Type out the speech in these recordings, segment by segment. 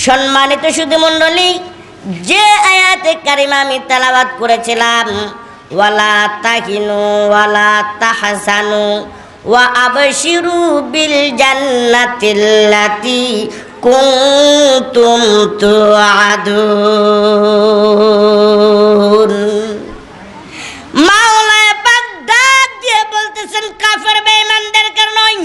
সম্মানিত সুধী মণ্ডলী, যে আয়াতে কারিমা আমি তেলাওয়াত করেছিলাম, ওয়ালা তাহিনু ওয়ালা তাহজানু ওয়া আবশিরু বিল জান্নাতিল্লাতী কুনতুম তুআদুন। মাওলা পাক ডাক দিয়ে বলতেছেন, কাফের বেঈমানদেরকে নয়,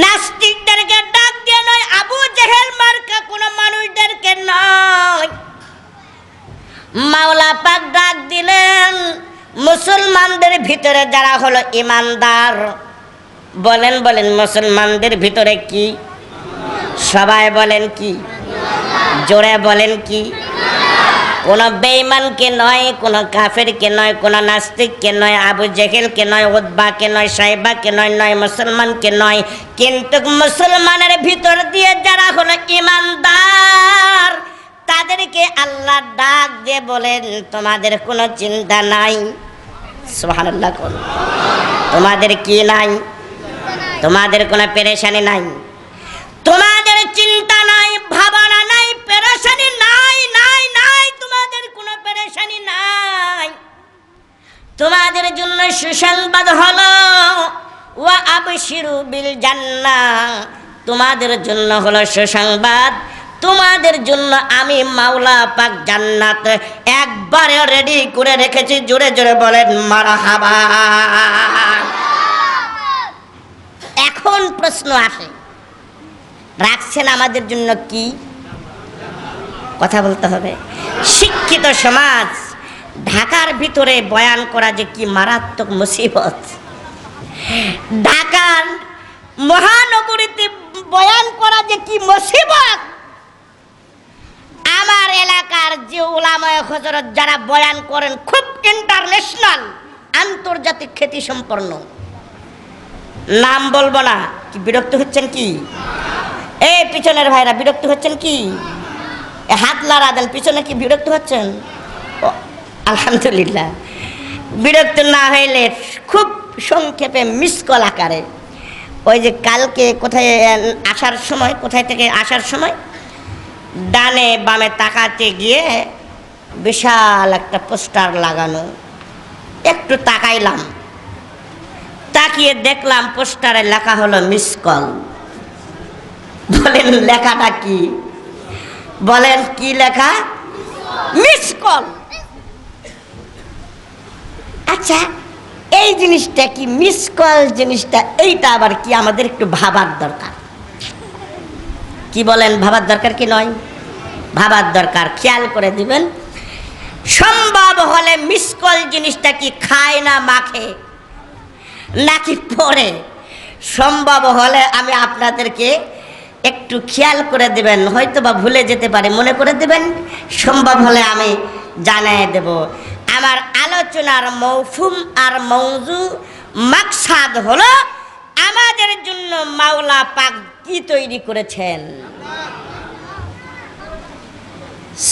নাস্তিকদেরকে ডাক দিয়ে নয়, আবু জেহেল মার্কা কোন মানুষদেরকে নয়, মাওলা পাক ডাক দিলেন মুসলমানদের ভিতরে যারা হলো ইমানদার। বলেন বলেন, মুসলমানদের ভিতরে কি? সবাই বলেন কি? জোরে বলেন কি? কোন বেঈমানকে নয়, কোন কাফেরকে নয়, কোন নাস্তিককে নয়, আবু জেহেলকে নয়, উতবাকে নয়, সাইবাকে নয়, নয় মুসলমানকে নয়। কিন্তু মুসলমানের ভিতর দিয়ে যারা হলো ইমানদার, তাদেরকে আল্লাহ ডাক দিয়ে বলেন, তোমাদের কোনো চিন্তা নাই। সুবহানাল্লাহ। তোমাদের কি নাই? তোমাদের কোনো পেরেশানি নাই, তোমাদের চিন্তা নাই, ভাবনা নাই, পেরেশানি নাই, নাই নাই, তোমাদের কোনো পেরেশানি নাই। তোমাদের জন্য সুসংবাদ হলো ওয়া আবশিরু বিল জান্নাহ, তোমাদের জন্য হলো সুসংবাদ, তোমাদের জন্য আমি মাওলা পাক জান্নাত একবারে রেডি করে রেখেছি। জোরে জোরে বলেন মারহাবা। এখন প্রশ্ন আসে, রাখছেন আমাদের জন্য কি? কথা বলতে হবে। শিক্ষিত সমাজ, ঢাকার ভিতরে বয়ান করা যে কি মারাত্মক মুসিবত। ঢাকার মহানগরীতে বয়ান করা যে কি মুসিবত। আমার এলাকার যে উলামায়ে হযরত যারা বয়ান করেন, খুব ইন্টারন্যাশনাল, আন্তর্জাতিক খ্যাতি সম্পন্ন। নাম বলবো না, কি বিরক্ত হচ্ছেন কি? এই পিছনের ভাইরা বিরক্ত হচ্ছেন কি? হাত লাড়া দেন, পিছনে কি বিরক্ত হচ্ছেন? আলহামদুলিল্লাহ। বিরক্ত না হইলে খুব সংক্ষেপে মিস কল আকারে, ওই যে কালকে কোথায় আসার সময়, কোথায় থেকে আসার সময় ডানে বামে তাকাতে গিয়ে বিশাল একটা পোস্টার লাগানো, একটু তাকাইলাম, তাকিয়ে দেখলাম পোস্টারে লেখা হলো মিস কল। বলেন লেখাটা কি? বলেন কি লেখা? Miss call. আচ্ছা, এই জিনিসটা কি, মিস কল জিনিসটা, এইটা আবার কি? আমাদের একটু ভাবার দরকার। কি বলেন, ভাবার দরকার কি নয়? ভাবার দরকার। খেয়াল করে দিবেন, সম্ভব হলে মিস কল জিনিসটা কি খায় না মাখে নাকি পড়ে? সম্ভব হলে আমি আপনাদেরকে একটু খেয়াল করে দেবেন, হয়তো বা ভুলে যেতে পারে, মনে করে দেবেন। সম্ভব হলে আমি জানিয়ে দেব। আমার আলোচনার মৌফুম আর মৌজু মাকসাদ হলো আমাদের জন্য মাওলা পাক কি তৈরি করেছেন।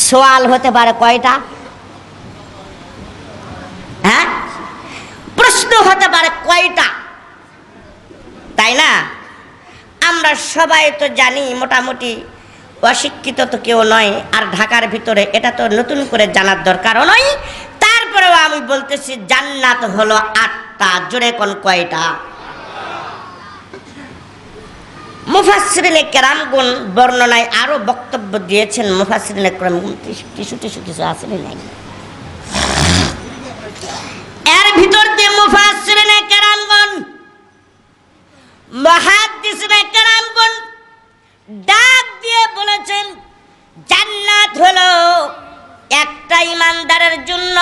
সওয়াল হতে পারে কয়টা? হ্যাঁ, প্রশ্ন হতে পারে কয়টা, তাই না? আমরা সবাই তো জানি, মোটামুটি অশিক্ষিত তো কেউ নয়, আর ঢাকার ভিতরে এটা তো নতুন করে জানার দরকারও নয়। তারপরেও আমি বলতেছি, জান্নাত হলো 8টা। জোরে কোন কয়টা? মুফাসসিরিনে কেরামগণ বর্ণনায় আরো বক্তব্য দিয়েছেন। মুফাসসিরিনে কেরামগণ কিছু আসলে নাই, এর ভিতর দিয়ে মুফাসসিরিনে কেরামগণ, মুহাদ্দিসিনে কেরামগণ ডাক দিয়ে বলেছেন, জান্নাত হলো একটা ইমানদারের জন্য,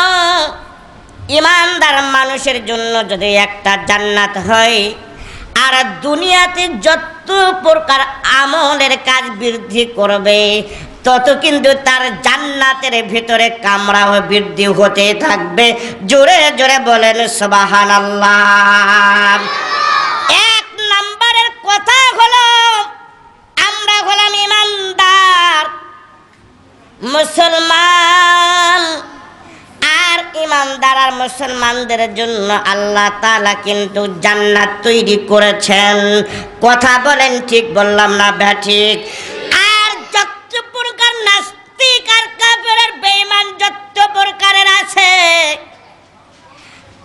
ইমানদার মানুষের জন্য যদি একটা জান্নাত হয়, আর দুনিয়াতে যত প্রকার আমলের কাজ বৃদ্ধি করবে, তত কিন্তু তার জান্নাতের ভিতরে কামরাও বৃদ্ধি হতে থাকবে। জোরে জোরে বলেন সুবহানাল্লাহ। এক নম্বরের কথা হলো, আমরা হলাম ইমানদার মুসলমান, আর ইমান ইমানদার আর মুসলমানদের জন্য আল্লাহ তাআলা কিন্তু জান্নাত তৈরি করেছেন। কথা বলেন ঠিক বললাম না ব্যাঠিক? আর যত প্রকার নাস্তিক আর কাফের আর বেঈমান যত প্রকারের আছে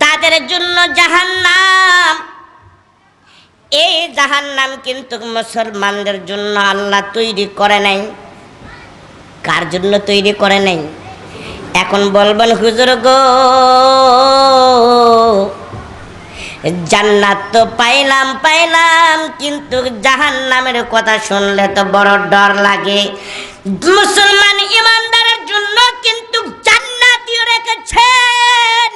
তাদের জন্য জাহান্নাম। এই জাহান্নাম কিন্তু মুসলমানদের জন্য আল্লাহ তৈরি করে নাই। কার জন্য তৈরি করে নাই? এখন বলবেন হুজুর গো জান্নাত তো পাইলাম কিন্তু জাহান্নামের কথা শুনলে তো বড় ডর লাগে। মুসলমান ইমানদারের জন্য কিন্তু জান্নাতও রেখেছেন,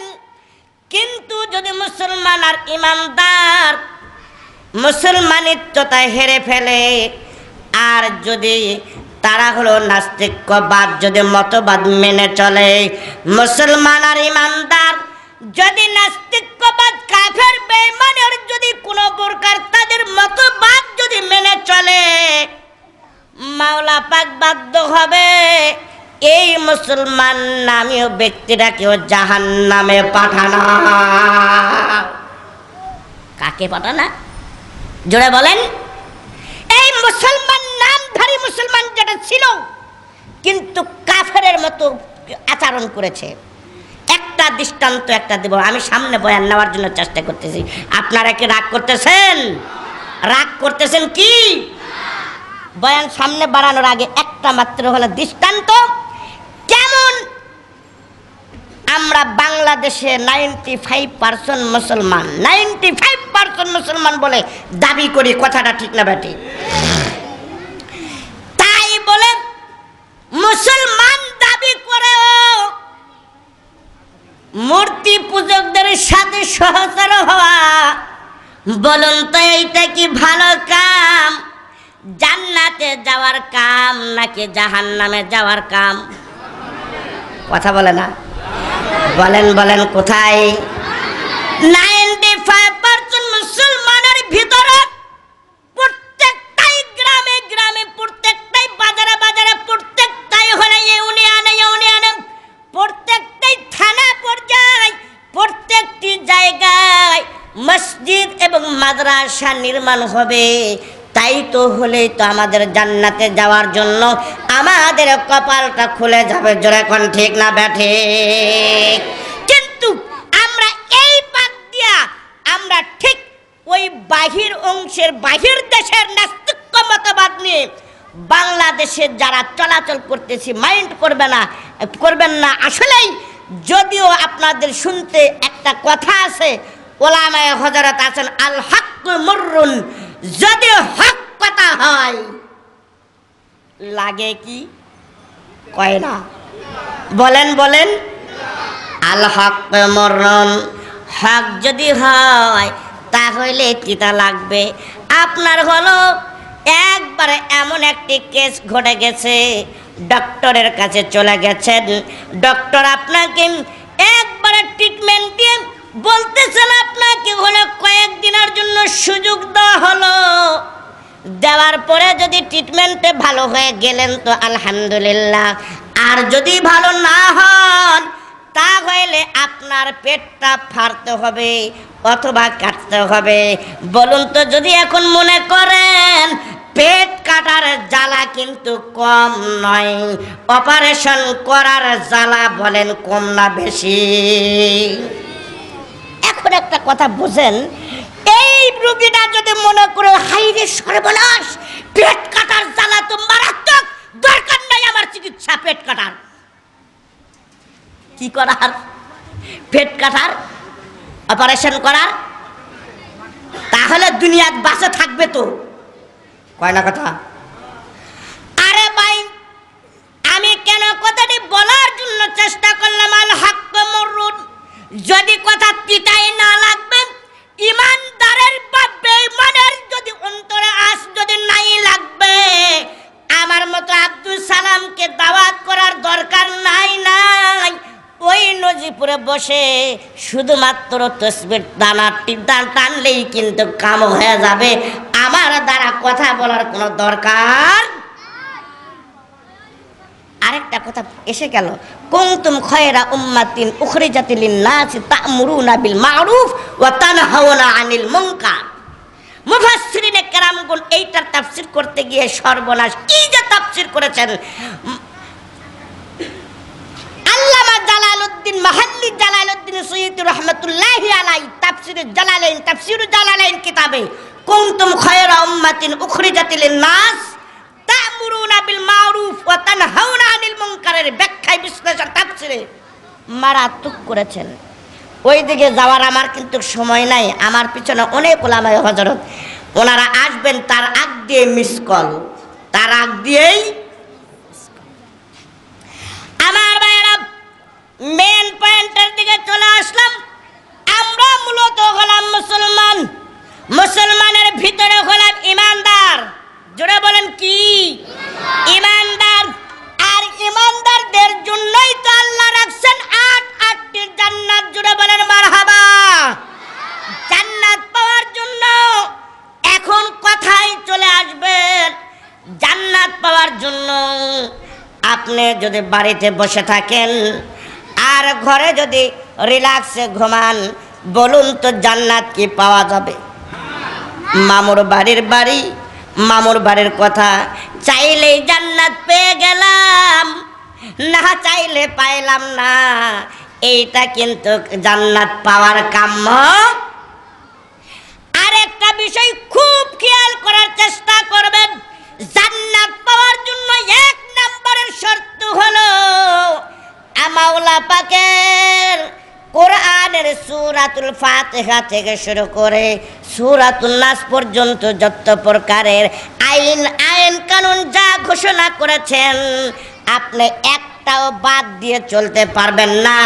কিন্তু যদি মুসলমান আর ইমানদার মুসলমানিত্বতা হেরে ফেলে আর যদি তারা হলো নাস্তিক্যবাদ যদি মতবাদ মেনে চলে, মুসলমান আর ইমানদার যদি নাস্তিক্যবাদ কাফের বেঈমানের যদি কোনো প্রকার তাদের মতবাদ যদি মেনে চলে, মাওলা পাক বাধ্য হবে এই মুসলমান নামীয় ব্যক্তিটাকেও জাহান্নামে পাঠানো। কাকে পাঠানা? জোরে বলেন। এই মুসলমান নামধারী মুসলমান যেটা ছিল কিন্তু কাফেরের মতো আচরণ করেছে। একটা দৃষ্টান্ত একটা দেব, আমি সামনে বয়ান নেওয়ার জন্য চেষ্টা করতেছি। আপনারা কি রাগ করতেছেন? রাগ করতেছেন কি? বয়ান সামনে বাড়ানোর আগে একটা মাত্র হলো দৃষ্টান্ত। কেমন আমরা বাংলাদেশে 95% মুসলমান, 95% মুসলমান বলে দাবি করি, কথাটা ঠিক না বেটি? তাই বলে মুসলমান দাবি করে মূর্তি পূজকদের সাথে সহচর হওয়া, বলুন তো এইটা কি ভালো কাম? জান্নাতে যাওয়ার কাম নাকি জাহান্নামে যাওয়ার কাম? কথা বলে না? বলেন কোথায়? 95% মুসলমানের ভিতরে প্রত্যেকটাই গ্রামে গ্রামে, প্রত্যেকটাই বাজারে বাজারে, প্রত্যেকটাই হলে ইউনিয়নে, প্রত্যেকটাই থানা পর্যায়ে, প্রত্যেকটি জায়গায় মসজিদ এবং মাদ্রাসা নির্মাণ হবে। তাই তো হলে তো আমাদের জান্নাতে যাওয়ার জন্য আমাদের কপালটা খুলে যাবে। জোরে কোন ঠিক না ব্যাঠে? কিন্তু আমরা এই বাদ দিয়া আমরা ঠিক ওই বাহির অংশের বাহির দেশের নাস্তিক্য মতবাদ নিয়ে বাংলাদেশের যারা চলাচল করতেছি মাইন্ড করবেন না। আসলেই যদিও আপনাদের শুনতে একটা কথা আছে, ওলামায়ে হযরত আছেন আল হক মুররুন, যদি হক কথা হয় লাগে কি কয় না? বলেন আল হক মুররুন, হক যদি হয় তাহলে তিতা লাগবে। আপনার হলো একবারে এমন একটি কেস ঘটে গেছে, ডক্টরের কাছে চলে গেছেন, ডক্টর আপনাকে একবারে ট্রিটমেন্ট দিয়ে বলতেছেন আপনাকে হলো কয়েকদিনের জন্য সুযোগ দেওয়া হলো। দেওয়ার পরে যদি ট্রিটমেন্টে ভালো হয়ে গেলেন তো আলহামদুলিল্লাহ, আর যদি ভালো না হন তাহলে আপনার পেটটা ফাড়তে হবে অথবা কাটতে হবে। বলুন তো, যদি এখন মনে করেন পেট কাটার জ্বালা কিন্তু কম নয়, অপারেশন করার জ্বালা বলেন কম না বেশি? এখন একটা কথা বুঝেন, এই রোগীটা যদি মনে করে হাইরে সর্বনাশ, পেট কাটার জ্বালা তো মারাত্মক, দরকার নাই আমার চিকিৎসা পেট কাটার, কি করার? পেট কাটার অপারেশন করার, তাহলে দুনিয়াত বাঁচে থাকবে তো? কয় না কথা? আরে ভাই, আমি কেন কথাটি বলার জন্য চেষ্টা করলাম আল হক মুররুন, যদি কথা তিতাই না লাগবে, ইমানদারের বা বেঈমানের যদি অন্তরে আশ যদি নাই লাগবে, আমার মতো আব্দুল সালামকে দাওয়াত করার দরকার নাই। ওই নজিপুরে বসে শুধুমাত্র তসবির দানা টানলেই কিন্তু কাম হয়ে যাবে, আমার দ্বারা কথা বলার কোনো দরকার। আরেকটা কথা এসে গেল, কুনতুম খায়রা উম্মাতিন উখরিজাত লিন-নাসি তা'মুরুনা বিল মা'রুফ ওয়া তানহাউনা আনিল মুনকার। মুফাসসিরিনে কেরামগণ এইটার তাফসীর করতে গিয়ে সর্বনাশ কি যে তাফসীর করেছেন। আল্লামা জালালউদ্দিন মাহাল্লি জালালউদ্দিন সুয়ুতী রাহমাতুল্লাহি আলাইহি তাফসীরুল জালালাইন কিতাবে কুনতুম খায়রা উম্মাতিন উখরিজাত লিন-নাস তা'মুরুনা বিল মা'রুফ ওয়া তানহাউনা আনিল মুনকারের ব্যাখ্যায় বিশ্লেষণ তাফসীরে মারাত্মক করেছেন। ওই দিকে যাওয়ার আমার কিন্তু সময় নাই, আমার পিছনে অনেক ওলামায়ে হযরত ওনারা আসবেন, তার আগ দিয়ে মিস কল, তার আগ দিয়েই আমার ভাইয়েরা মেন পয়েন্টের দিকে চলে আসলাম। আমরা মূলত হলাম মুসলমান, মুসলমানের ভিতরে হলাম ইমানদার। জোরে বলেন কি? ইমানদার। আর ইমানদারদের জন্যই তো আল্লাহ রাখছেন আটটি জান্নাত। জোরে বলেন মারহাবা। জান্নাত পাওয়ার জন্য এখন কথাই চলে আসবেন। জান্নাত পাওয়ার জন্য আপনি যদি বাড়িতে বসে থাকেন আর ঘরে যদি রিল্যাক্সে ঘুমান, বলুন তো জান্নাত কি পাওয়া যাবে? মামুর বাড়ির কথা চাইলেই জান্নাত পেয়ে গেলাম, না চাইলে পাইলাম না। এইটা কিন্তু জান্নাত পাওয়ার কাম্য। আরেকটা বিষয় খুব খেয়াল করার চেষ্টা করবেন, জান্নাত পাওয়ার জন্য এক নম্বরের শর্ত হলো মাওলা পাকের কোরআনের সূরাতুল ফাতিহা থেকে শুরু করে সূরাতুন নাস পর্যন্ত যত প্রকারের আইন কানুন যা ঘোষণা করেছেন আপনি একটাও বাদ দিয়ে চলতে পারবেন না,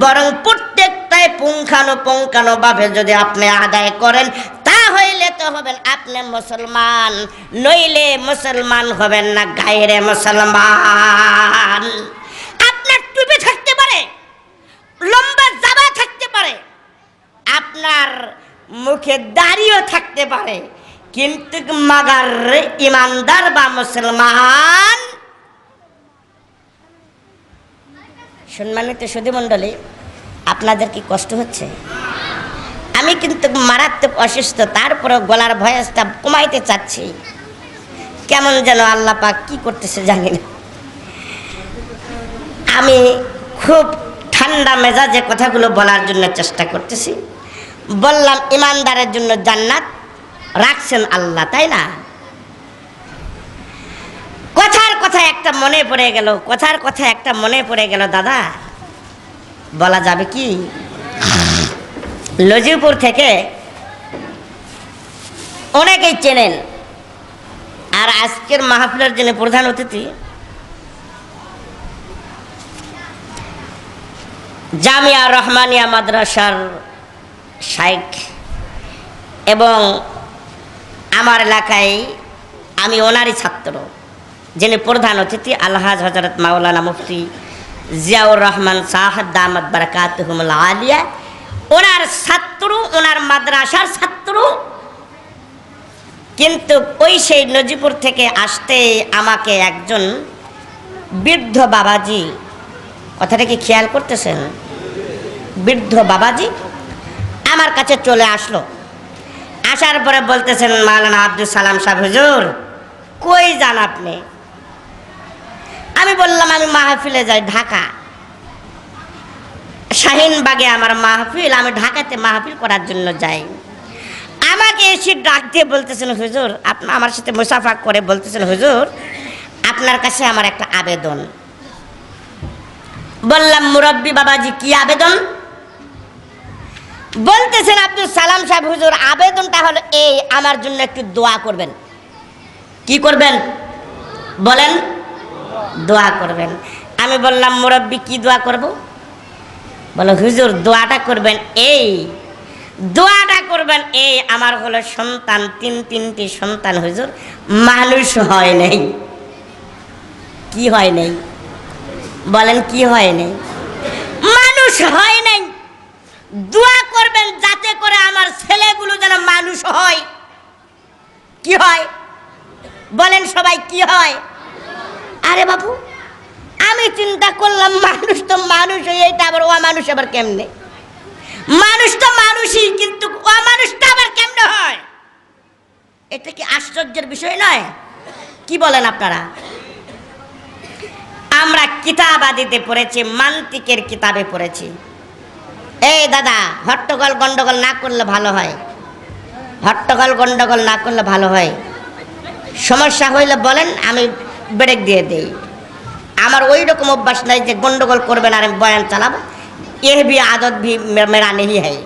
বরং প্রত্যেকটাই পুঙ্খানুপুঙ্খানুভাবে যদি আপনি আদায় করেন তাহলে তো হবেন আপনি মুসলমান, নইলে মুসলমান হবেন না, গায়রে মুসলমান। আপনার টুপি থাকতে পারে, লম্বা জামা থাকতে পারে, আপনার মুখে দাড়িও থাকতে পারে, কিন্তু মাগার ইমানদার বা মুসলমান। সম্মানিত সুধী মণ্ডলী, আপনাদের কি কষ্ট হচ্ছে? আমি কিন্তু মারাত্মক অসুস্থ, তারপরে গলার ভয়েসটা কমাইতে চাচ্ছি। কেমন যেন আল্লাহ পাক কি করতেছে জানি না। আমি খুব ঠান্ডা মেজাজে কথাগুলো বলার জন্য চেষ্টা করতেছি। বললাম ইমানদারের জন্য জান্নাত রাখছেন আল্লাহ, তাই না? কথার কথা একটা মনে পড়ে গেল দাদা, বলা যাবে কি? লজিপুর থেকে অনেকেই চেনেন, আর আজকের মাহফিলের যিনি প্রধান অতিথি জামিয়া রহমানিয়া মাদ্রাসার শাইখ, এবং আমার এলাকায় আমি ওনারই ছাত্র, যিনি প্রধান অতিথি আলহাজ হযরত মাওলানা মুফতি জিয়াউর রহমান সাহেব দামাত বারাকাতুহুমুল আলিয়া, ওনার ছাত্র, ওনার মাদ্রাসার ছাত্র। কিন্তু ওই সেই নজিপুর থেকে আসতে আমাকে একজন বৃদ্ধ বাবাজি, কথাটা কি খেয়াল করতেছেন? বৃদ্ধ বাবাজি আমার কাছে চলে আসলো। আসার পরে বলতেছেন, মাওলানা আব্দুল সালাম সাহেব হুজুর কই যান আপনি? আমি বললাম আমি মাহফিলে যাই, ঢাকা শাহিনবাগে আমার মাহফিল, আমি ঢাকাতে মাহফিল করার জন্য যাই। আমাকে এসে ডাক দিয়ে বলতেছেন, হুজুর আপনার আমার সাথে মুসাফা করে বলতেছেন, হুজুর আপনার কাছে আমার একটা আবেদন। বললাম মুরব্বী বাবাজি কি আবেদন? বলতেছেন আব্দুল সালাম সাহেব হুজুর আবেদনটা হলো এই, আমার জন্য একটু দোয়া করবেন। কি করবেন বলেন? দোয়া করবেন। আমি বললাম মুরব্বী কি দোয়া করব? বলো হুজুর দোয়াটা করবেন এই, আমার হলো সন্তান, তিনটি সন্তান হুজুর, মানুষ হয় নাই। কি হয় নাই বলেন? কি হয় নাই? মানুষ হয় নাই। দোয়া করবেন যাতে করে আমার ছেলেগুলো যেন মানুষ হয়। কি হয় বলেন সবাই? কি হয়? আরে বাবু আমি চিন্তা করলাম মানুষ তো মানুষ, এইটা আবার অমানুষ আবার কেমনে? মানুষ তো মানুষই, কিন্তু অমানুষটা আবার কেমনে হয়? এটা কি আশ্চর্যের বিষয় নয়? কি বলেন আপনারা? আমরা কিতাবাদিতে পড়েছি, মান্তিকের কিতাবে পড়েছি। এই দাদা, হট্টগোল গন্ডগোল না করলে ভালো হয়, হট্টগোল গন্ডগোল না করলে ভালো হয়। সমস্যা হইলে বলেন, আমি ব্রেক দিয়ে দেই। আমার ওই রকম অভ্যাস নাই যে গন্ডগোল করবেন আর আমি বয়ান চালাবো। এ ভি আদত ভি মেরা নেই হ্যায়,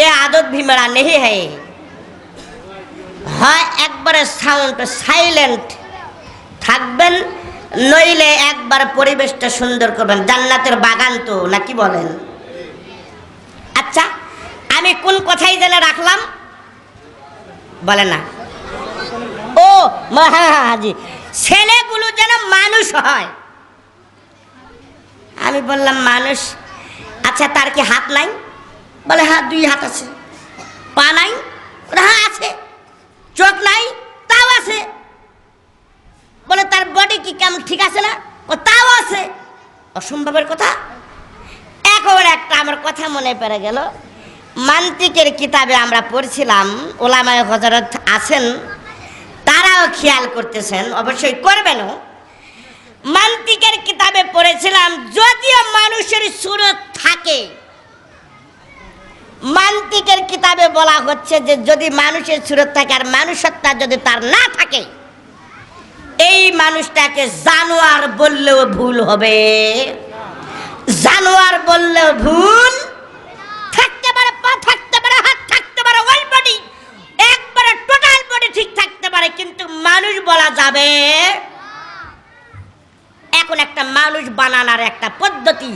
এ আদত ভি মেরা নেই হ্যায়। হয় একবারে সাউন্ড সাইলেন্ট থাকবেন, নইলে একবার পরিবেশটা সুন্দর করবেন। জান্নাতের বাগান তো, নাকি বলেন? আচ্ছা, আমি কোন কথাই জেনে রাখলাম বলে না? ও মহাজি, ছেলেগুলো যেন মানুষ হয়। আমি বললাম মানুষ, আচ্ছা তার কি হাত নাই? বলে হ্যাঁ, 2 হাত আছে। পা নাই? হ্যাঁ আছে। চোখ নাই? তাও আছে। বলে তার বডি কি কেমন, ঠিক আছে না? ও তাও আছে। অসম্ভবের কথা। একবার একটা আমার কথা মনে পড়ে গেল। মান্তিকের কিতাবে আমরা পড়ছিলাম, ওলামায়ে হযরত আছেন, তারাও খেয়াল করতেছেন, অবশ্যই করবেনও। মান্তিকের কিতাবে পড়েছিলাম, যদিও মানুষের সুরত থাকে, মান্তিকের কিতাবে বলা হচ্ছে যে যদি মানুষের সুরত থাকে আর মানুষত্ব যদি তার না থাকে, এই মানুষটাকে জানোয়ার বললেও ভুল হবে। জানোয়ার বললেও ভুল, থাকতে পারে পা, থাকতে পারে হাত, থাকতে পারে ওয়াল বডি, একবারে টোটাল বডি ঠিক থাকতে পারে, কিন্তু মানুষ বলা যাবে। এখন একটা মানুষ বানানোর একটা পদ্ধতি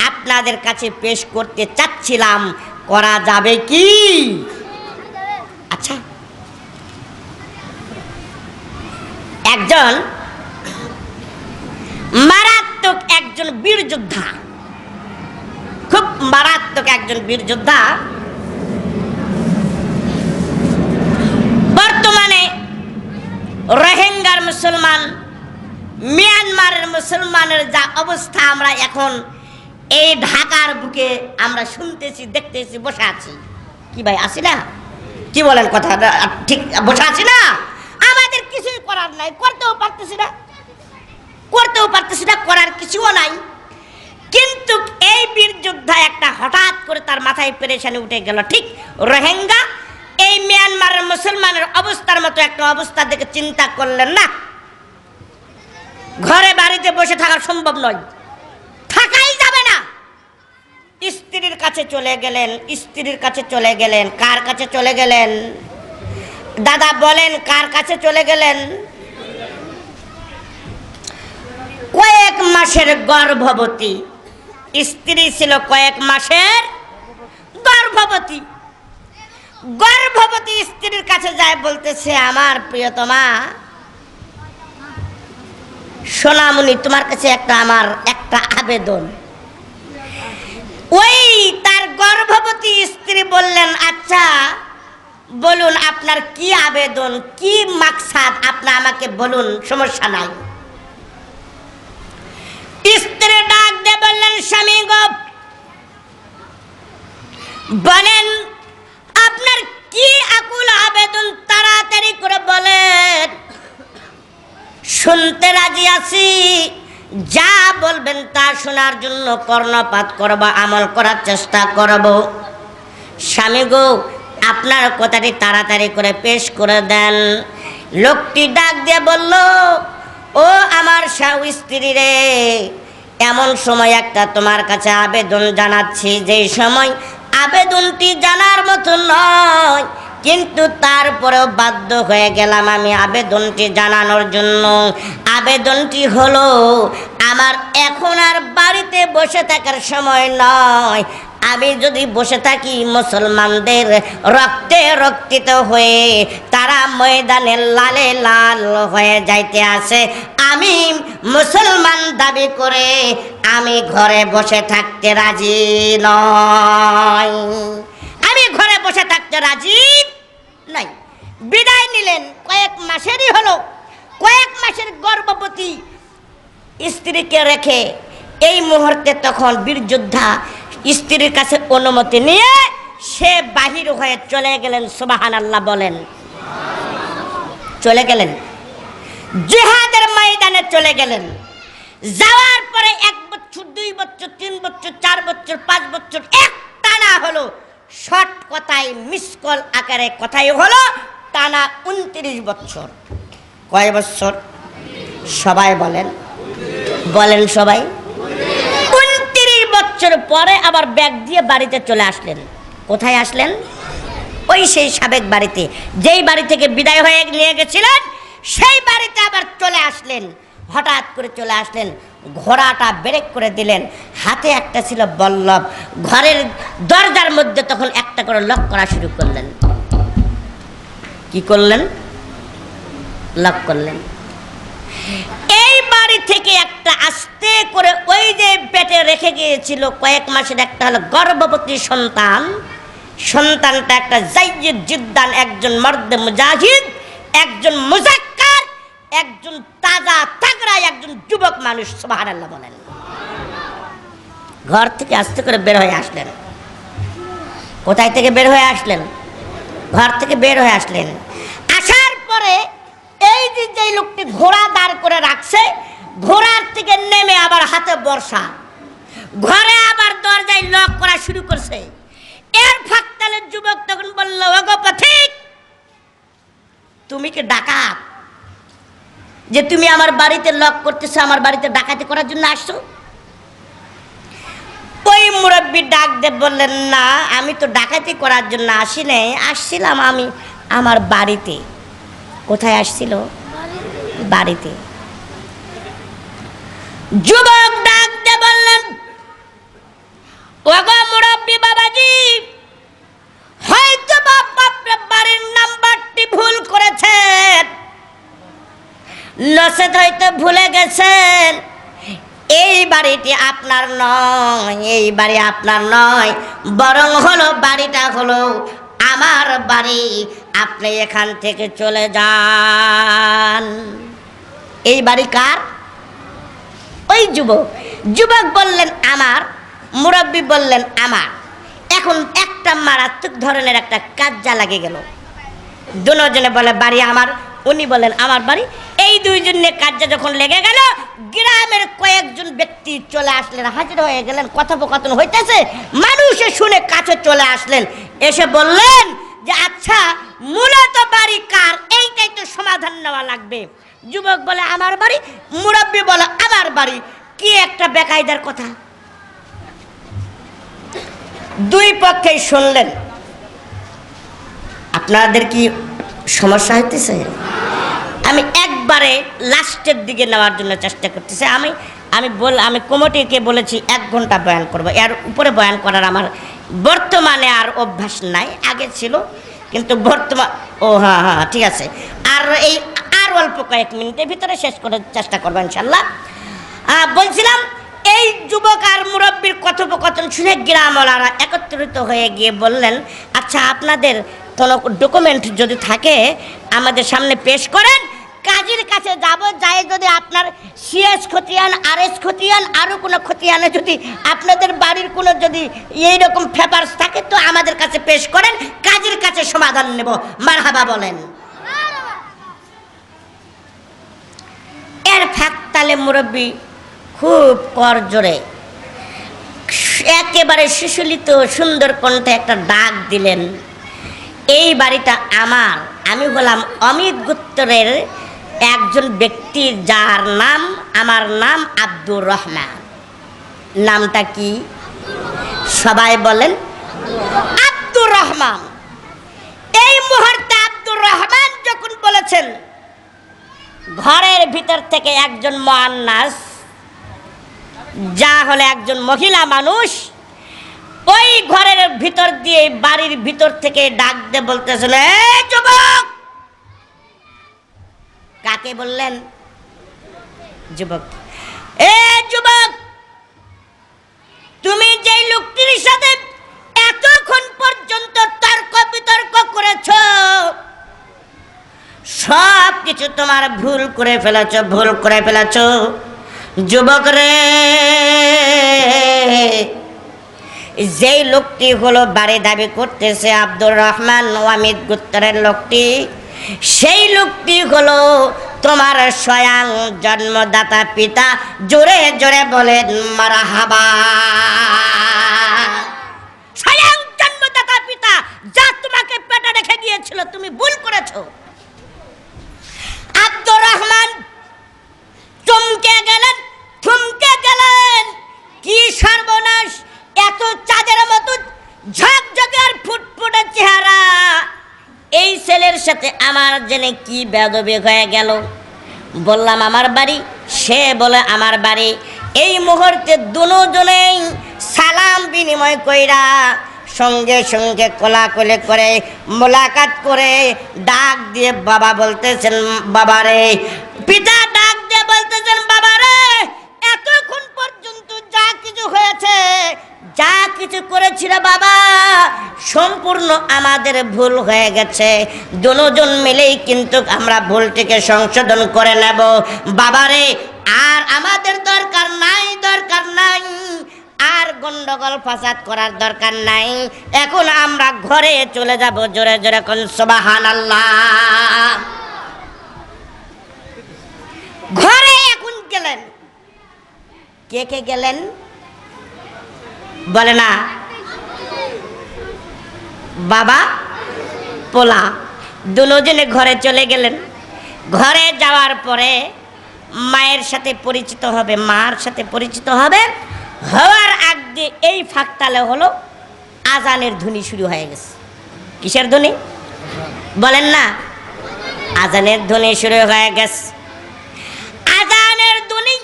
আপনাদের কাছে পেশ করতে চাচ্ছিলাম, করা যাবে কি? আচ্ছা, একজন মারাত্মক একজন বীর যোদ্ধা, খুব মারাত্মক একজন বীর যোদ্ধা, বর্তমানে রোহিঙ্গার মুসলমান, মিয়ানমারের মুসলমানের যা অবস্থা, আমরা এখন এই ঢাকার বুকে আমরা শুনতেছি, দেখতেছি, বসে আছি। কি ভাই, আছি না? কি বলেন? কথা ঠিক, বসে আছি না? আমাদের কিছুই করার নাই, করতেও পারতেছি না, করতেও পারতেছি না, করার কিছুও নাই। কিন্তু এই বীর যোদ্ধা একটা হঠাৎ করে তার মাথায় পেরেশানি উঠে গেল। ঠিক রোহিঙ্গা, এই মিয়ানমারের মুসলমানের অবস্থার মতো একটা অবস্থা দেখে চিন্তা করলেন, না, ঘরে বাড়িতে বসে থাকা সম্ভব নয়, থাকাই যাবে না। স্ত্রীর কাছে চলে গেলেন, স্ত্রীর কাছে চলে গেলেন। কার কাছে চলে গেলেন? দাদা বলেন, কার কাছে চলে গেলেন? কয়েক মাসের গর্ভবতী স্ত্রী ছিল, কয়েক মাসের গর্ভবতী। গর্ভবতী স্ত্রীর কাছে যায়, বলতেছে, আমার প্রিয়তমা সোনামণি, তোমার কাছে আমার একটা আবেদন। ওই তার গর্ভবতী স্ত্রী বললেন, আচ্ছা বলুন আপনার কি আবেদন, কি মাকসাদ, আপনি আমাকে বলুন, সমস্যা নাই। স্ত্রী ডাক দিয়ে বললেন, স্বামী গো, বলেন আপনার কি আকুল আবেদন, তাড়াতাড়ি করে বলেন, শুনতে রাজি আছি, যা বলবেন তা শোনার জন্য কর্ণপাত করব, আমল করার চেষ্টা করব। স্বামী গো, আপনার কথাটি তাড়াতাড়ি করে পেশ করে দেন। লোকটি ডাক দিয়ে বলল, ও আমার স্ত্রী রে, এমন সময় একটা তোমার কাছে আবেদন জানাচ্ছি, যে সময় আবেদনটি জানার মতো নয়, কিন্তু তারপরেও বাধ্য হয়ে গেলাম আমি আবেদনটি জানানোর জন্য। আবেদনটি হলো, আমার এখন আর বাড়িতে বসে থাকার সময় নয়। আমি যদি বসে থাকি, মুসলমানদের রক্তে রক্তিত হয়ে তারা ময়দানে লালে লাল হয়ে যাইতে আসে। আমি মুসলমান দাবি করে আমি ঘরে বসে থাকতে রাজি নয়, আমি ঘরে বসে থাকতে রাজি নাই। বিদায় নিলেন। কয়েক মাসেরই হলো, কয়েক মাসের গর্ভবতী স্ত্রীকে রেখে এই মুহূর্তে তখন বীর যোদ্ধা স্ত্রীর কাছে অনুমতি নিয়ে সে বাহির হয়ে চলে গেলেন। সুবহানাল্লাহ বলেন। চলে গেলেন জিহাদের ময়দানে চলে গেলেন। যাওয়ার পরে 1 বছর 2 বছর 3 বছর 4 বছর 5 বছর টানা হলো। শর্ট কথায় মিসকল আকারে কথাই হলো টানা 29 বছর। কয় বছর? সবাই বলেন, বলেন সবাই। 29 বছর পরে আবার ব্যাগ দিয়ে বাড়িতে চলে আসলেন। কোথায় আসলেন? ওই সেই সাবেক বাড়িতে, যেই বাড়ি থেকে বিদায় হয়ে নিয়ে গেছিলেন সেই বাড়িতে আবার চলে আসলেন। হঠাৎ করে চলে আসলেন, ঘোড়াটা ব্রেক করে দিলেন। হাতে একটা ছিল বল্লভ। ঘরের দরজার মধ্যে তখন একটা করে লক করা শুরু করলেন। কি করলেন? লক করলেন। এই বাড়ি থেকে একটা আস্তে করে ওই যে পেটে রেখে গিয়েছিল কয়েক মাসের একটা হলো গর্ভবতী সন্তান। সন্তানটা একটা জাইয়িদ জিদ্দান, একজন মর্দে মুজাহিদ, একজন মুজাক্কার, একজন তাজা তাগড়া, একজন যুবক মানুষ। সুবহানাল্লাহ বলেন। ঘর থেকে আস্তে করে বের হয়ে আসলেন। কোথায় থেকে বের হয়ে আসলেন? ঘর থেকে বের হয়ে আসলেন। আসার পরে এই যে লোকটি ঘোড়া দাঁড় করে রাখছে, ঘোড়ার থেকে নেমে আবার হাতে বর্ষা, ঘরে আবার দরজায় লক করা শুরু করছে। এর ফাঁকতালে যুবক তখন বলল, ওগো পথিক, তুমি কি ডাকাত যে তুমি আমার বাড়িতে লক করতেছো? আমার বাড়িতে ডাকাতি করার জন্য আসছো? ওই মুরব্বী ডাক দিয়ে বললেন, না, আমি তো ডাকাতি করার জন্য আসি নাই, আসছিলাম আমি আমার বাড়িতে। কোথায় আসছিল? বাড়িতে। যুবক ডাক দিয়ে বললেন, ওগো মুরব্বী বাবাজি, হয়তো আপনার বাড়ির নাম্বারটি ভুল করেছেন, নচেত হয়তো ভুলে গেছেন এই বাড়িটি আপনার নয়, এই বাড়ি আপনার নয়, বরং হলো বাড়িটা হলো আমার বাড়ি, আপনি এখান থেকে চলে যান। এই বাড়ি কার? ওই যুবক বললেন আমার, মুরব্বী বললেন আমার। এখন একটা মারাত্মক ধরনের একটা কাজ্জা লাগে গেল। দুজনে বলে বাড়ি আমার, উনি বলেন আমার বাড়ি। এই দুইজনে কাজ্জা যখন লেগে গেল, গ্রামের কয়েকজন ব্যক্তি চলে আসলেন, হাজির হয়ে গেলেন। কথোপকথন হইতেছে, মানুষে শুনে কাছে চলে আসলেন, এসে বললেন যে আচ্ছা মূলত বাড়ি কার, এইটাই তো সমাধান নেওয়া লাগবে। যুবক বলে আমার বাড়ি, মুরব্বী বলে আমার বাড়ি। কি একটা বেকায়দার কথা। দুই পক্ষেই শুনলেন। আপনাদের কি সমস্যা হইতেছে? আমি একবারে লাস্টের দিকে নেওয়ার জন্য চেষ্টা করতেছি। আমি কমিটিকে বলেছি 1 ঘন্টা বয়ান করব, এর উপরে বয়ান করার আমার বর্তমানে আর অভ্যাস নাই, আগে ছিল কিন্তু বর্তমান। ও হ্যাঁ ঠিক আছে, আর অল্প কয়েক মিনিটের ভিতরে শেষ করার চেষ্টা করবো ইনশাল্লাহ। বলছিলাম, এই যুবক আর মুরব্বীর কথোপকথন শুনে গ্রামওয়ালারা একত্রিত হয়ে গিয়ে বললেন, আচ্ছা আপনাদের কোনো ডকুমেন্ট যদি থাকে আমাদের সামনে পেশ করেন, কাজীর কাছে যাব, যাই যদি আপনার সিএস খতিয়ান, আরএস খতিয়ান, আরও কোনো খতিয়ানে যদি আপনাদের বাড়ির কোনো যদি এইরকম পেপারস থাকে তো আমাদের কাছে পেশ করেন, কাজীর কাছে সমাধান নেব। মারহাবা বলেন। এর ফাঁকতালে মুরব্বী খুব করজোরে একেবারে সুশীলিত সুন্দর কণ্ঠে একটা ডাক দিলেন, এই বাড়িটা আমার, আমি হলাম অমিত গোত্রের একজন ব্যক্তি, যার নাম, আমার নাম আব্দুর রহমান। নামটা কি? সবাই বলেন আব্দুর রহমান। এই মুহূর্তে আব্দুর রহমান যখন বলেছেন, ঘরের ভিতর থেকে একজন মুআন্নাস, যা হলো একজন মহিলা মানুষ, ওই ঘরের ভিতর দিয়ে বাড়ির ভিতর থেকে ডাক দিয়ে বলতেছিল, এই যুবক। কাকে বললেন? যুবক। এ যুবক, তুমি যেই লোকটির সাথে এতক্ষণ পর্যন্ত তর্ক বিতর্ক করেছ, সব কিছু তোমার ভুল করে ফেলেছ। যুবক রে, যেই লোকটি হলো বাড়ি দাবি করতেছে আব্দুর রহমান ওয়ামিদ গোত্রের লোকটি, সেই লোকটি হলো তোমার স্বয়ং জন্মদাতা পিতা। জোরে জোরে বলেন মারহাবা। স্বয়ং জন্মদাতা পিতা যা তোমাকে পেটে রেখে গিয়েছিল, তুমি ভুল করেছো। আব্দুর রহমান চমকে গেলেন, থমকে গেলেন। কি সর্বনাশ! এত চাঁদের মতো ঝকঝকে আর ফুটফুটে চেহারা, এই ছেলের সাথে আমার জেনে কি বেয়াদবি হয়ে গেল। বললাম আমার বাড়ি, সে বলে আমার বাড়ি। এই মুহূর্তে দুজনেই সালাম বিনিময় কইরা সঙ্গে সঙ্গে কোলাকুলি করে মোলাকাত করে ডাক দিয়ে বাবা বলতেছেন, বাবারে। পিতা ডাক দিয়ে বলতেছেন, বাবারে, এতক্ষণ পর্যন্ত যা কিছু হয়েছে, যা কিছু করেছিল বাবা, সম্পূর্ণ আমাদের ভুল হয়ে গেছে। দুজন মিলেই কিন্তু আমরা ভুলটিকে সংশোধন করে নেব বাবারে। আর আমাদের দরকার নাই, দরকার নাই আর গন্ডগোল ফাসাদ করার দরকার নাই। এখন আমরা ঘরে চলে যাব। জোরে জোরে কোন সুবহানাল্লাহ। ঘরে এখন গেলেন। কে কে গেলেন বলে না? বাবা, পোলা, দুজনে ঘরে চলে গেলেন। ঘরে যাওয়ার পরে মায়ের সাথে পরিচিত হবে, মার সাথে পরিচিত হবে। হওয়ার আগে এই ফাঁকতালে হলো আজানের ধ্বনি শুরু হয়ে গেছে। কিসের ধ্বনি বলেন না? আজানের ধ্বনি শুরু হয়ে গেছে। আজানের ধ্বনি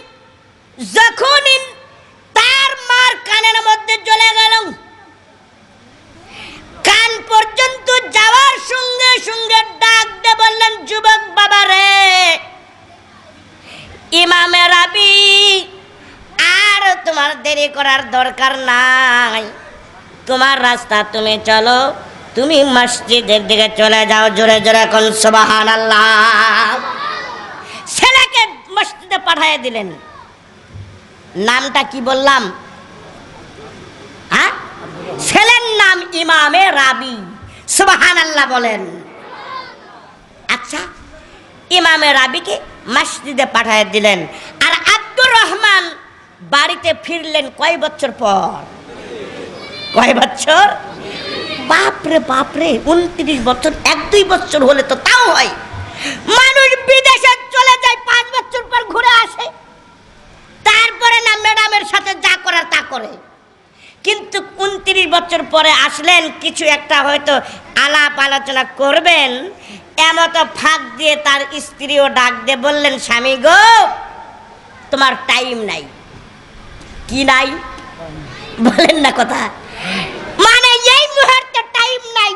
যখনই তার মার কানের মধ্যে চলে গেল, কান পর্যন্ত যাওয়ার সঙ্গে সঙ্গে ডাক দিয়ে বললেন, যুবক বাবা রে, ইমামে রাবি, আর তোমার দেরি করার দরকার নাই। তোমার রাস্তা তুমি চলো, তুমি মসজিদের দিকে চলে যাও। জোরে জোরে কোন সুবহানাল্লাহ। ছেলেকে মসজিদে পাঠিয়ে দিলেন। নামটা কি বললাম? হ্যাঁ, ছেলের নাম ইমামে রাবি। সুবহানাল্লাহ বলেন। আচ্ছা, ইমামে রাবিকে মসজিদে পাঠিয়ে দিলেন। আর আব্দুর রহমান বাড়িতে ফিরলেন কয় বছর পর? কয় বছর? বাপরে বাপরে, 29 বছর। 1-2 বছর হলে তো তাও হয়। মানুষ বিদেশে চলে যায়, 5 বছর পর ঘুরে আসে, তারপরে না ম্যাডামের সাথে যা করার তা করে। কিন্তু 29 বছর পরে আসলেন, কিছু একটা হয়তো আলাপ আলোচনা করবেন, এমত ফাঁক দিয়ে তার স্ত্রীও ডাক দিয়ে বললেন, স্বামী গো, তোমার টাইম নাই। কি নাই বলেন না কথা? মানে এই মুহূর্তে টাইম নাই,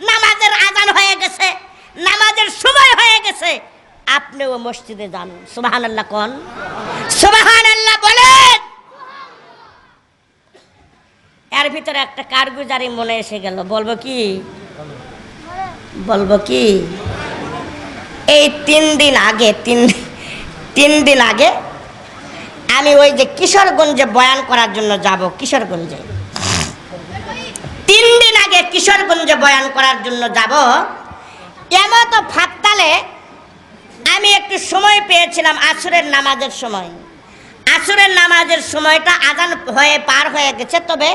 নামাজের আজান হয়ে গেছে, নামাজের সময় হয়ে গেছে, আপনিও মসজিদে যান। সুবহানাল্লাহ কোন? সুবহানাল্লাহ বলেন। এর ভিতরে একটা কারগুজারি মনে এসে গেল। বলবো কি? বলবো কি? এই 3 দিন আগে, 3 দিন আগে আমি ওই যে কিশোরগঞ্জে বয়ান করার জন্য যাব। কিশোরগঞ্জে 3 দিন আগে কিশোরগঞ্জে বয়ান করার জন্য যাব। এমত ফাঁকতালে আমি একটু সময় পেয়েছিলাম আসরের নামাজের সময়। আসরের নামাজের সময়টা আজান হয়ে পার হয়ে গেছে, তবে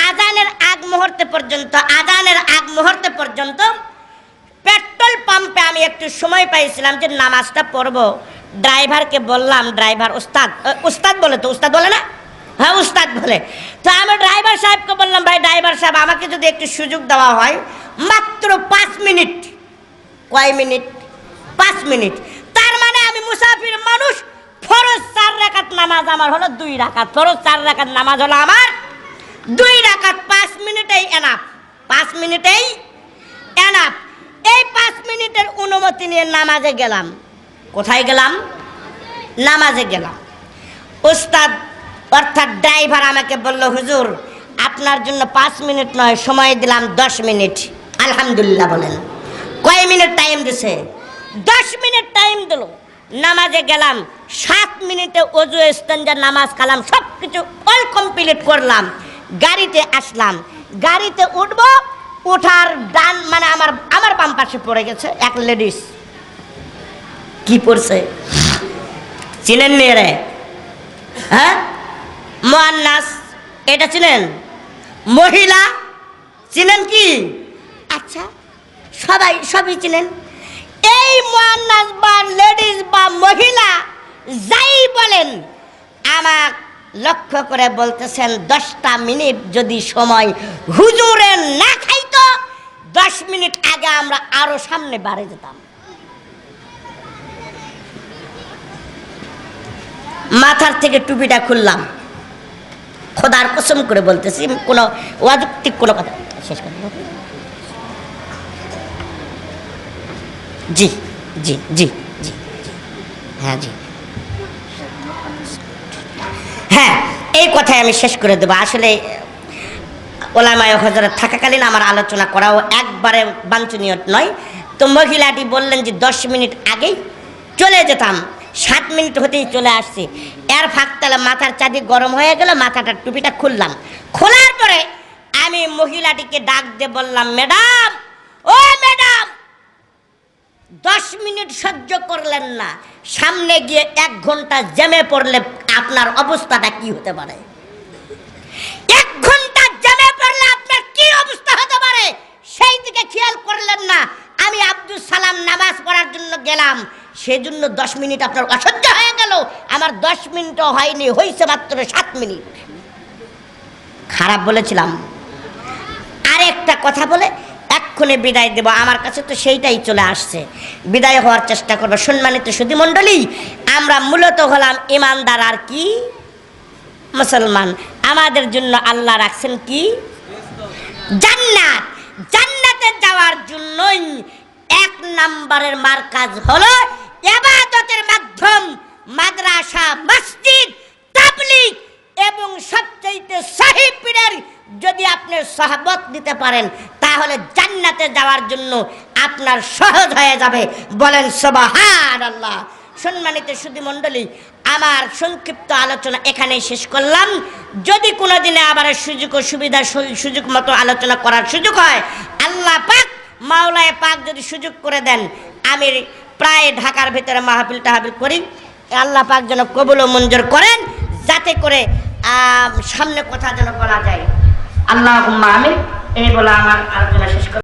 আজানের আগ মুহূর্তে পর্যন্ত পেট্রোল পাম্পে আমি একটু সময় পাইছিলাম যে নামাজটা পড়ব। ড্রাইভারকে বললাম, ড্রাইভার উস্তাদ বলে, তো উস্তাদ বলে না? হ্যাঁ, উস্তাদ বলে। তো আমি ড্রাইভার সাহেবকে বললাম, ভাই ড্রাইভার সাহেব, আমাকে যদি একটু সুযোগ দেওয়া হয়, মাত্র 5 মিনিট। কয় মিনিট? 5 মিনিট। তার মানে আমি মুসাফির মানুষ, ফরজ 4 রাকাত নামাজ আমার হলো 2 রাকাত। ফরজ 4 রাকাত নামাজ হলো আমার 2 রাকাত। 5 মিনিটেই এনাফ। 5 মিনিটেই এনাফ। এই 5 মিনিটের অনুমতি নিয়ে নামাজে গেলাম। কোথায় গেলাম? নামাজে গেলাম। উস্তাদ অর্থাৎ ড্রাইভার আমাকে বলল, হুজুর আপনার জন্য 5 মিনিট নয়, সময় দিলাম 10 মিনিট। আলহামদুলিল্লাহ বলেন। কয় মিনিট টাইম দিছে? 10 মিনিট টাইম দিল। নামাজে গেলাম, 7 মিনিটে ওযু ইস্তেঞ্জা নামাজ কালাম সব কিছু অল কমপ্লিট করলাম, গাড়িতে আসলাম, গাড়িতে উঠবো, ওঠার ডান মানে আমার বাম পাশে পড়ে গেছে এক লেডিস। কি পড়ছে চিনেন নি রে? হ্যাঁ, মুআন্নাস এটা চিনেন? মহিলা চিনেন কি? আচ্ছা, সবই চিনেন। এই মুআন্নাস বা লেডিস বা মহিলা যাই বলেন, আমার লক্ষ্য করে বলতেছেন 10টা মিনিট যদি সময় হুজুরের না খাইতো 10 মিনিট আগে আমরা আরো সামনে বাড়ে যেতাম। মাথার থেকে টুপিটা খুললাম, খোদার কসম করে বলতেছি, কোনো অযৌক্তিক কোনো কথা শেষ করে জি জি জি জি হ্যাঁ জি হ্যাঁ, এই কথাই আমি শেষ করে দেবো। আসলে ওলামায়ে হযরত থাকাকালীন আমার আলোচনা করাও একবারে বাঞ্ছনীয় নয়। তো মহিলাটি বললেন যে 10 মিনিট আগেই চলে যেতাম, 7 মিনিট হতেই চলে আসছি। এর ফাঁকতালে মাথার চাঁদি গরম হয়ে গেল, মাথাটার টুপিটা খুললাম। খোলার পরে আমি মহিলাটিকে ডাক দিয়ে বললাম, ম্যাডাম, ও ম্যাডাম, 10 মিনিট সহ্য করলেন না, সামনে গিয়ে 1 ঘন্টা জ্যামে পড়লে আপনার অবস্থাটা কি হতে পারে? 1 ঘন্টা জ্যামে পড়লে আপনার কি অবস্থা হতে পারে সেই দিকে খেয়াল করলেন না। আমি আব্দুল সালাম নামাজ পড়ার জন্য গেলাম, সেজন্য 10 মিনিট আপনার অসহ্য হয়ে গেল। আমার 10 মিনিটও হয়নি, হয়েছে মাত্র 7 মিনিট। খারাপ বলেছিলাম? আরেকটা কথা বলে এক্ষুনি বিদায় দেব, আমার কাছে তো সেইটাই চলে আসছে। বিদায় হওয়ার চেষ্টা করবো। সম্মানিত সুধী মণ্ডলী, আমরা মূলত হলাম ইমানদার আর কি মুসলমান। আমাদের জন্য আল্লাহ রাখছেন কি? জান্নাত। জান্নাতে যাওয়ার জন্যই 1 নম্বরের মারকাজ হলো ইবাদতের মাধ্যম মাদ্রাসা, মসজিদ, তাবলীগ এবং সবচেয়ে সহিহ পীরের যদি আপনি সহবত দিতে পারেন তাহলে জান্নাতে যাওয়ার জন্য আপনার সহজ হয়ে যাবে। বলেন সুবহানাল্লাহ। সম্মানিত সুধী মণ্ডলী, আমার সংক্ষিপ্ত আলোচনা এখানেই শেষ করলাম। যদি কোনো দিনে আবার সুযোগ ও সুবিধা সুযোগ মতো আলোচনা করার সুযোগ হয়, আল্লাহ পাক মাওলায়ে পাক যদি সুযোগ করে দেন, আমি প্রায় ঢাকার ভিতরে মাহফিল টাহফিল করি। আল্লাহ পাক যেন কবুল ও মঞ্জুর করেন, যাতে করে সামনে কথা যেন বলা যায়। আল্লাহুম্মা আমিন। এই বলে আমার আলোচনা শেষ করি।